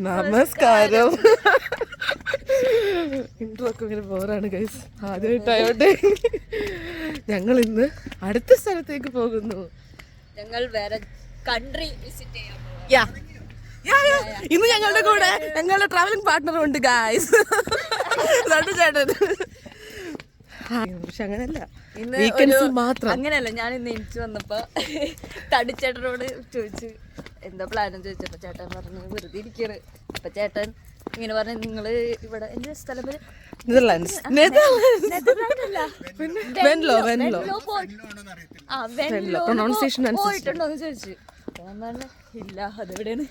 നമസ്കാരം. ഇൻട്രോക്കെ ഇങ്ങനെ ബോറാണ് ഗൈസ്, ആദ്യമായിട്ടായോട്ടെ. ഞങ്ങൾ ഇന്ന് അടുത്ത സ്ഥലത്തേക്ക് പോകുന്നു. ഞങ്ങൾ വേറെ കൺട്രി വിസിറ്റ് ചെയ്യാൻ ഇന്ന് ഞങ്ങളുടെ കൂടെ ഞങ്ങളുടെ ട്രാവലിംഗ് പാർട്ട്ണറും ഉണ്ട് ഗൈസ്, ചേട്ടൻ. പക്ഷെ അങ്ങനല്ല, മാത്രം അങ്ങനെയല്ല. ഞാൻ ഇന്ന് എനിക്ക് വന്നപ്പോ തടിച്ചേട്ടനോട് ചോദിച്ചു എന്താ പ്ലാനും ചോദിച്ചപ്പോ ചേട്ടൻ പറഞ്ഞു വെറുതെ ഇരിക്കണ്. അപ്പൊ ചേട്ടൻ ഇങ്ങനെ പറഞ്ഞു നിങ്ങള് ഇവിടെ എന്റെ സ്ഥലം നെതർലാൻഡ്സ് പോയിട്ടുണ്ടോന്ന് ചോദിച്ചു. ഇല്ല, അതെവിടെയാണ്.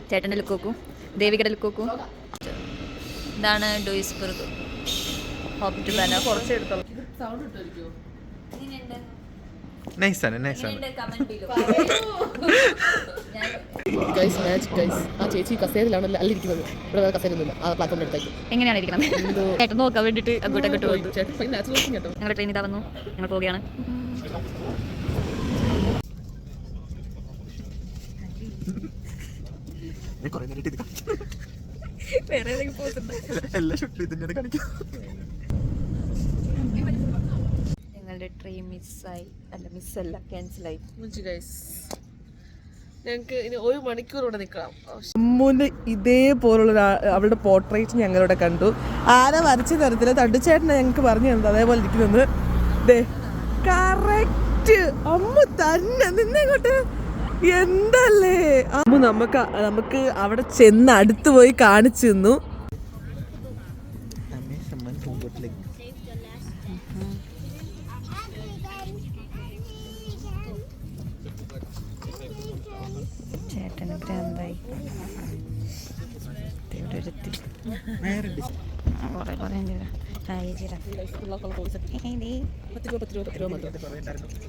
ചേട്ടൻ്റെ ലുക്ക് നോക്കൂ, ദേവികയുടെ ലുക്ക് നോക്കൂ. ഇതാണ് ഡൂയിസ്ബർഗ്. Hope to ബാന. കുറച്ച് എടുത്തോളൂ. ആ ചേച്ചി കസേരയിലാണല്ലോ അല്ലിരിക്കുന്നത്. ഇവിടെ വേറെ കസേരയൊന്നുമില്ല, ആ പ്ലാറ്റ്ഫോമിൽ എടുത്തേക്ക്. എങ്ങനെയാണ് ഇരിക്കണം ചേട്ടൻ നോക്കാൻ വേണ്ടിട്ട് അങ്ങോട്ടൊക്കെ പോയി. ഞങ്ങളുടെ ട്രെയിൻ ഇതാ വന്നു, ഞങ്ങൾ പോവുകയാണ്. ഞങ്ങളുടെ ട്രെയിൻ മിസ്സായി. അല്ല, മിസ്സല്ല, ക്യാൻസലായി. ഞങ്ങൾക്ക് ഇനി 1 മണിക്കൂർ ഇവിടെ നിൽക്കണം. അമ്മൂൻ്റെ ഇതേപോലുള്ള അവളുടെ പോർട്രേറ്റ് ഞങ്ങളിവിടെ കണ്ടു. ആരെ വരച്ച തരത്തില് തണ്ടുചേട്ടനെ ഞങ്ങൾക്ക് പറഞ്ഞു തന്നത് അതേപോലെ ഇരിക്കുന്നത്. കറക്റ്റ് അമ്മ തന്നെ നിന്നെങ്ങോട്ട്. എന്തല്ലേ അമ്മ നമുക്ക് അവിടെ ചെന്ന് അടുത്ത് പോയി കാണിച്ചു തന്നു. ചേട്ടന് ഭ്രാന്തായി.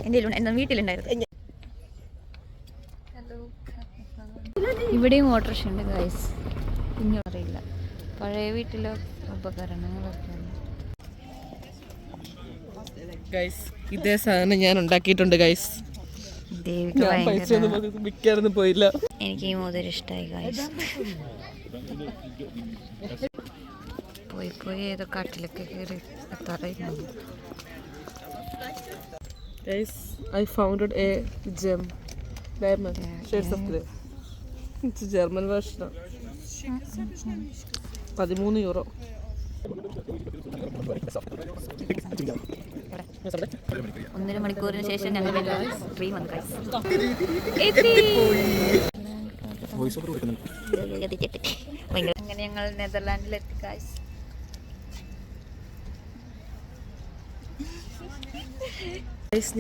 എൻ്റെ വീട്ടിലുണ്ടായിരുന്നു. ഇവിടെയും ഓട്ടോറിക്ഷ ഉണ്ട് ഗൈസ്. ഇനിയും അറിയില്ല, പഴയ വീട്ടിലെ ഉപകരണങ്ങളൊക്കെയാണ്. ഗൈസ് ഇതേ സാധനം ഞാൻ ഉണ്ടാക്കിയിട്ടുണ്ട് ഗൈസ്. മിക്കാറൊന്നും പോയില്ല. എനിക്ക് ഈ മോതിരം ഇഷ്ടമായി ഗൈസ്. പോയി ഏതോ കാട്ടിലൊക്കെ കയറി എത്താറായിരുന്നു. Guys, I found a gem. Diamond. Shades of grey. It's a German version. 13 euro. ഒന്നര മണിക്കൂറിന് ശേഷം ഞങ്ങൾ ട്രെയിൻ വന്നു ഗൈസ്. അങ്ങനെ ഞങ്ങൾ നെതർലാൻഡിലെത്തി ഗൈസ്.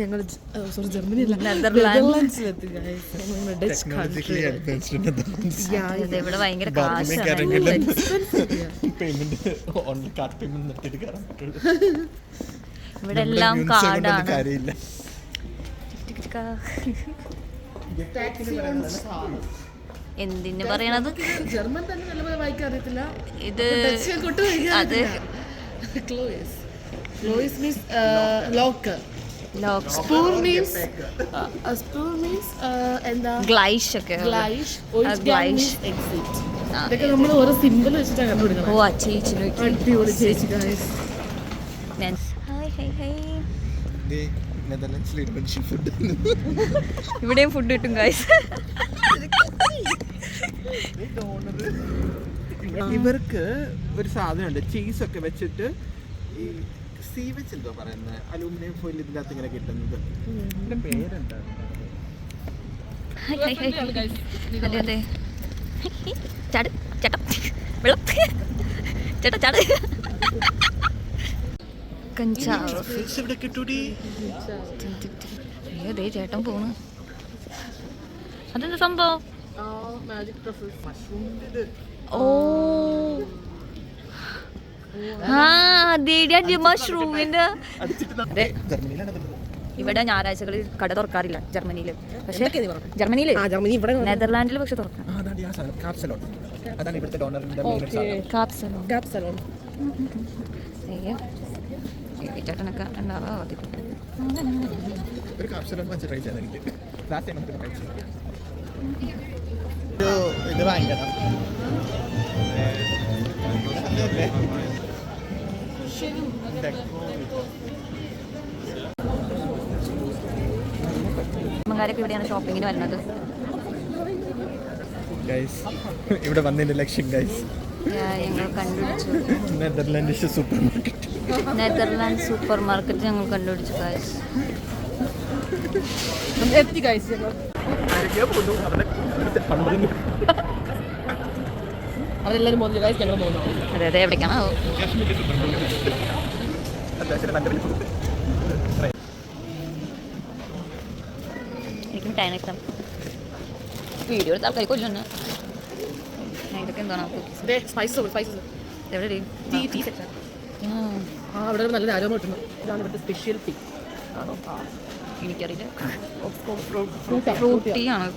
ഞങ്ങൾ ജർമ്മനി ഇവിടെ ഭയങ്കര കാശാണ്. ഇവിടെ എല്ലാം കാർഡാണ്. എന്തിന് പറയണത്? ജർമ്മൻ തന്നെ നല്ലപോലെ വായിക്കാൻ അറിയത്തില്ല. ഇത് അത് Lois means locker. Spoor means ഗ്ലൈഷ് ഒക്കെ. Gleich means exit. ഇതൊക്കെ നമ്മൾ ഓരോ സിമ്പിൾ വെച്ചിട്ടാണ് കണ്ടുപിടിക്കണം. ഓ ചേച്ചി അടിപൊളി ചേച്ചി ഗൈസ്. ഇവിടെയും ഫുഡ് കിട്ടും ഗൈസ്. ഇവർക്ക് ഒരു സാധനമുണ്ട്, ചീസ് ഒക്കെ വെച്ചിട്ട് ഈ സീവെച്ച് എന്തോ പറയുന്നത്, അലൂമിനിയം ഫോയിൽ ഇതിൻ്റെ അകത്ത് ഇങ്ങനെ കിട്ടുന്നത്. ഇതിന്റെ പേരെന്താ? അതെ ചാട് ചേട്ടാ, വെള്ളം ചേട്ടാ ചാട്. അയ്യോ ചേട്ടൻ പോണ്. അതെന്താ സംഭവം? ഓ മഷ്റൂമിന്റെ. ഇവിടെ ഞായറാഴ്ചകളിൽ കട തുറക്കാറില്ല ജർമ്മനിയില്. പക്ഷേ ജർമ്മനിയില് നെതർലാൻഡിൽ പക്ഷെ തുറക്കാം. ചേട്ടനൊക്കെ ഉണ്ടാവാ. ഇത് വാങ്ങിക്കണം. അമ്മക്കാരൊക്കെ ഇവിടെയാണ് ഷോപ്പിങ്ങിന് വരുന്നത്. ഇവിടെ വന്നതിന്റെ ലക്ഷ്യം ഗൈസ് ഞങ്ങൾ കണ്ടുപിടിച്ചു Netherland super market. Netherland super market ഞങ്ങൾ കണ്ടുപിടിച്ചു ഗൈസ്. എത്തി ഗൈസ്. അവരെല്ലാരും പോകുന്നു ഗൈസ്, ഞങ്ങൾ പോകുന്നു. അതെ അതെ, എവിടേക്കാണോ? എനിക്ക് ടൈം ഇഷ്ടം. വീഡിയോ എടുത്ത ആൾക്കാർ കൊല്ലുന്നു. ഇതൊക്കെ എന്താണ് എവിടെ അവിടെ നല്ല ആരോഗ്യം കിട്ടുന്നു. ഇതാണ് ഇവിടുത്തെ സ്പെഷ്യൽ ടീ. എനിക്കറിയില്ല. ഫ്രൂട്ട് ടീ ആണ്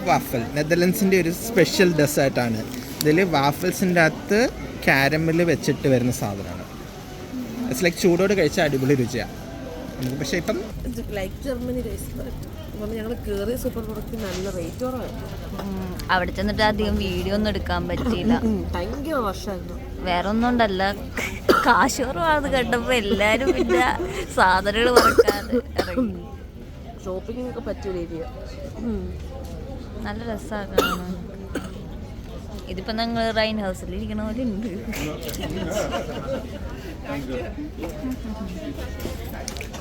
വാഫൽ നെതർലൻഡ്സിൻ്റെ ഒരു സ്പെഷ്യൽ ഡെസേർട്ടാണ്. ഇതിൽ വാഫൽസിൻ്റെ അകത്ത് കാരമൽ വെച്ചിട്ട് വരുന്ന സാധനമാണ്. ഇറ്റ്സ് ലൈക്ക് ചൂടോട് കഴിച്ചാൽ അടിപൊളി രുചിയാണ് നമുക്ക്. പക്ഷേ ഇപ്പം ലൈക്ക് ജർമ്മനി ഞങ്ങൾ കയറിയ സൂപ്പർ മാർക്കറ്റ് നല്ല റേറ്റ് കുറവാണ്. അവിടെ ചെന്നിട്ട് അധികം വീഡിയോ ഒന്നും എടുക്കാൻ പറ്റിയില്ല. ഭയങ്കര വർഷമായിരുന്നു. വേറെ ഒന്നും ഉണ്ടല്ല, കാശ് കുറവാണെന്ന് കണ്ടപ്പോ എല്ലാരും പിന്നെ സാധനങ്ങൾ പറക്കാതെ ഇറങ്ങി. ഷോപ്പിംഗ് ഒക്കെ പറ്റിയൊരു ഏരിയ. നല്ല രസമാണ്. ഇതിപ്പോ ഞങ്ങൾ റൈൻ ഹൗസിൽ ഇരിക്കണ പോലെ ഉണ്ട്.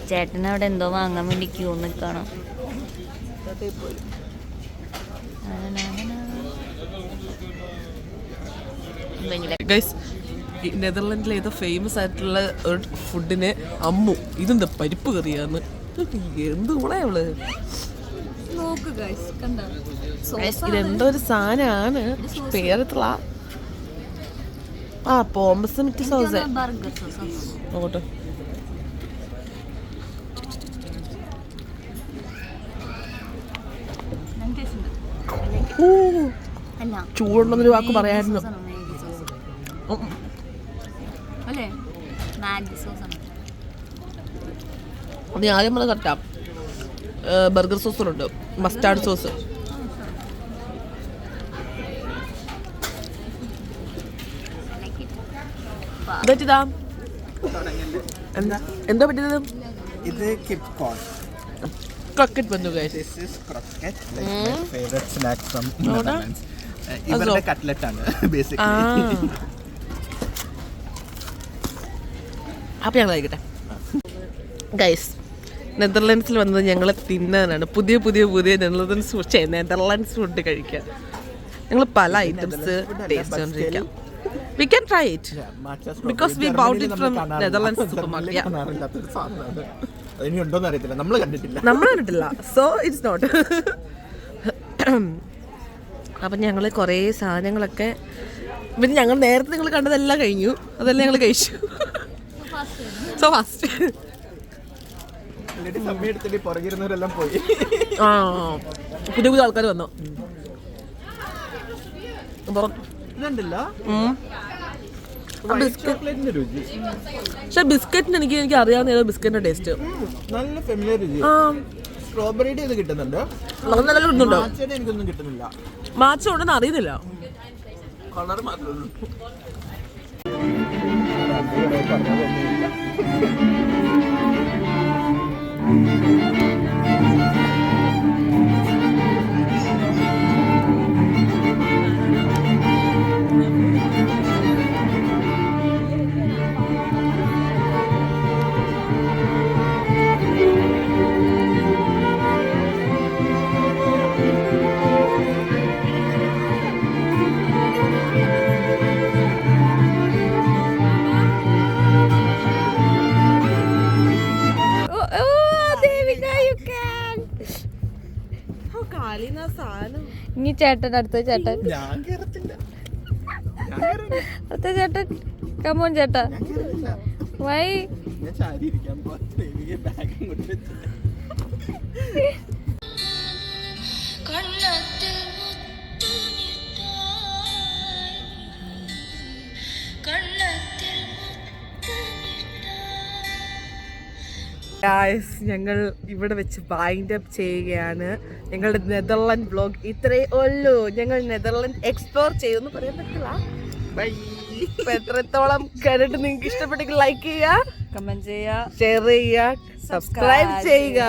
ചേട്ടൻ അവിടെ എന്തോ വാങ്ങാൻ വേണ്ടി ക്യൂ നിൽക്കണം. നെതർലൻഡിലെ ഏതോ ഫേമസ് ആയിട്ടുള്ള ഒരു ഫുഡിന് അമ്മു ഇതെന്താ പരിപ്പ് കറിയാന്ന്. എന്ത് കൂടെ അവള് ഇതെന്തോ ഒരു സാധനമാണ്. പേരത്തുള്ള പോംബസമിറ്റ് സോസ് നോക്കട്ടെ. ചൂടുള്ളൊരു വാക്ക് പറയായിരുന്നു. നീ ആദ്യം പറഞ്ഞ കറക്റ്റാ. ബർഗർ സോസുണ്ട്, മസ്റ്റാർഡ് സോസ്. ഇതാ എന്താ പറ്റിയത്? ഇത് ക്രോക്കറ്റ് ബന്നു guys. Favourite snack from Netherlands. ഇവരുടെ കട്ട്ലറ്റ് ആണ് ബേസിക്കലി. അപ്പം ഞങ്ങൾ കഴിക്കട്ടെ ഗൈസ്. നെതർലാൻഡ്സിൽ വന്നത് ഞങ്ങൾ തിന്നാനാണ്. പുതിയ പുതിയ പുതിയ നെതർലാൻഡ്സ് ഫുഡ് കഴിക്കാൻ ഞങ്ങൾ പല ഐറ്റംസ് ടേസ്റ്റ് ചെയ്തിരിക്കാം. We can try it because we bought it from Netherlands supermarket. ഇനി ഉണ്ടോന്ന് അറിയത്തില്ല, നമ്മൾ കണ്ടിട്ടില്ല. So it's not. അപ്പം ഞങ്ങൾ കുറേ സാധനങ്ങളൊക്കെ പിന്നെ ഞങ്ങൾ നേരത്തെ നിങ്ങൾ കണ്ടതെല്ലാം കഴിഞ്ഞു. അതെല്ലാം ഞങ്ങൾ കഴിച്ചു. സോ ഫാസ്റ്റ് പുറകിരുന്നവരെല്ലാം പോയി. പുതിയ പുതിയ ആൾക്കാർ വന്നു. പക്ഷെ ബിസ്ക്കറ്റിന് എനിക്ക് അറിയാവുന്ന ഏതോ ബിസ്ക്കറ്റിന്റെ ടേസ്റ്റ് നല്ല ഫെമിലിയർ രുചി. സ്ട്രോബെറിയുടെ ഇത് കിട്ടുന്നുണ്ട്, എനിക്കൊന്നും കിട്ടുന്നില്ല. മാച്ച ഉണ്ടെന്ന് അറിയുന്നില്ല. കളർ മാത്രമേ ഇനി ചേട്ടൻ അടുത്ത ചേട്ടൻ അടുത്ത ചേട്ടൻ കമോൺ ചേട്ടാ. വൈ ഗായ്സ് ഞങ്ങൾ ഇവിടെ വെച്ച് വൈൻഡ് അപ്പ് ചെയ്യുകയാണ്. ഞങ്ങളുടെ നെതർലാൻഡ് വ്ലോഗ് ഇത്രേ ഉള്ളൂ. ഞങ്ങൾ നെതർലാൻഡ് എക്സ്പ്ലോർ ചെയ്യുമെന്ന് പറയാൻ പറ്റില്ല. ഇപ്പൊ എത്രത്തോളം കണ്ടിട്ട് നിങ്ങൾക്ക് ഇഷ്ടപ്പെട്ടെങ്കിൽ ലൈക്ക് ചെയ്യുക, കമന്റ് ചെയ്യുക, ഷെയർ ചെയ്യുക, സബ്സ്ക്രൈബ് ചെയ്യുക.